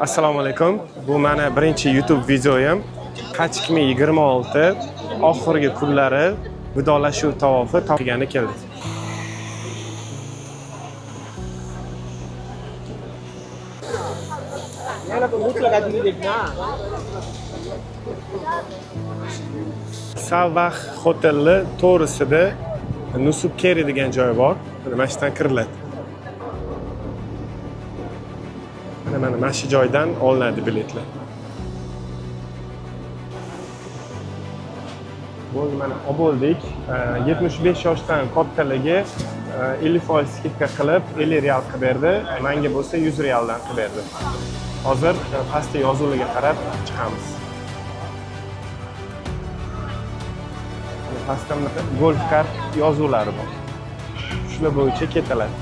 Assalomu alaykum. Bu mana birinchi YouTube videoyim. Haj 2026 oxirgi kunlari vidolashuv tavofi topgani keldi. Savbax hotelli to'g'risida Nusub Keri degan joy bor. Mana shu yerdan kiriladi. Mana shu joydan olinadi biletlar. Bo'ldi, mana oldik. 75 yoshdan kattalarga 50% skidka qilib 50 real qilib berdi. Menga bo'lsa 100 realdan qilib berdi. Hozir pastda yozuvlarga qarab chiqamiz. Pastda golf kart yozuvlari bor. Shular bo'yicha ketiladi.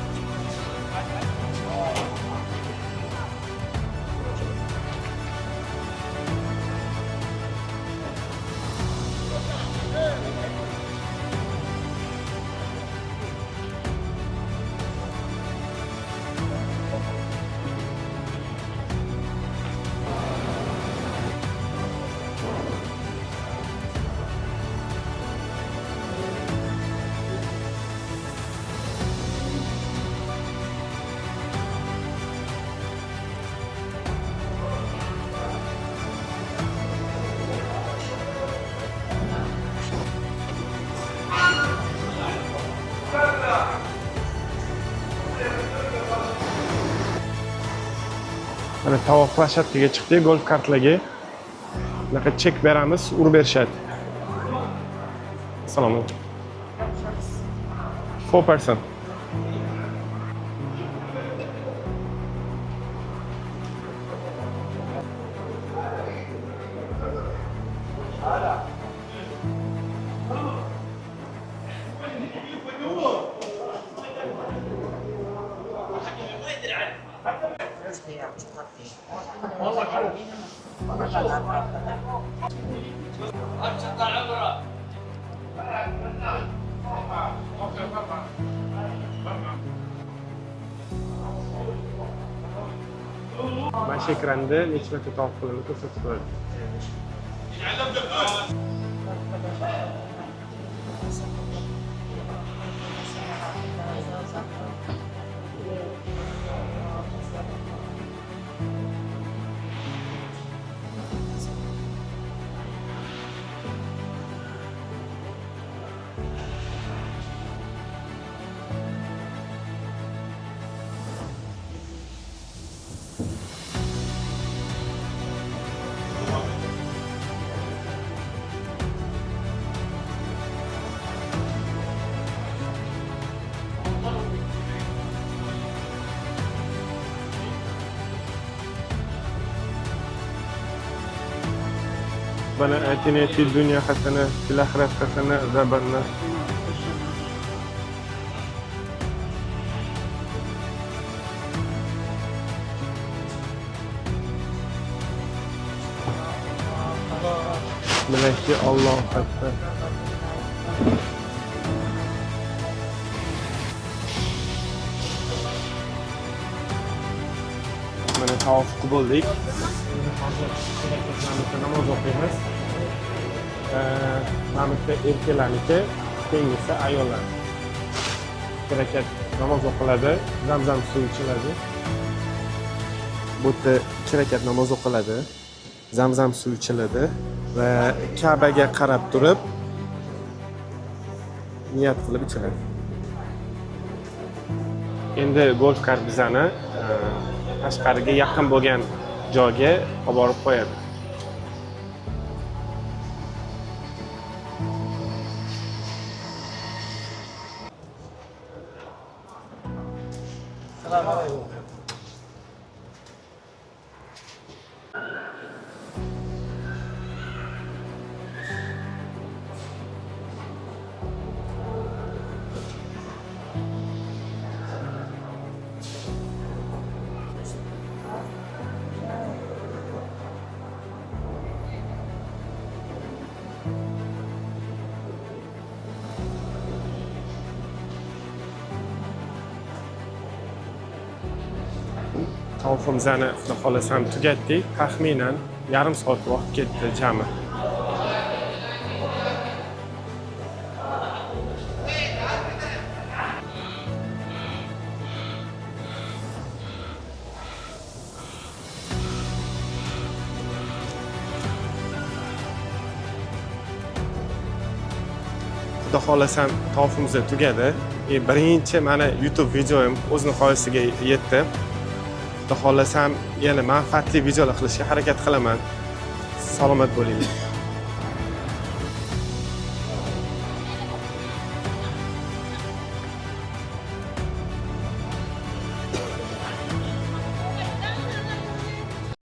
Mana tavof plashadkaga chiqdik, golf kartlarga. Bunaqa chek beramiz, urib berishadi. Assalomu alaykum. 4%. Mana shu ekranda necha marta tavof qilishni ko'rsatib qo'yadi. Bana atini fi dunya hasana fil akhirat hasana azabannar. Meleki Allahu Ekber. Mana tavof bo'ldik. Namoz o'qiymiz. Mana erkaklarniki, keyingisi ayollar. Bir rakat namoz o'qiladi, zamzam suvi ichiladi. Bu yerda 2 rakat namoz o'qiladi, zamzam suvi ichiladi va Ka'baga qarab turib niyat qilib ichiladi. Endi golf kart bizani tashqariga yaqin bo'lgan joyga olib borib qo'yadi. tavofimizni xudo xohlasa ham tugatdik. Taxminan yarim soat vaqt ketdi jami. Xudo xohlasa ham tavofimiz tugadi. Birinchi mana YouTube videoyim o'z nihoyasiga yetdi. Xudo xohlasa ham yana manfaatli videolar qilishga harakat qilaman. Salomat bo'ling.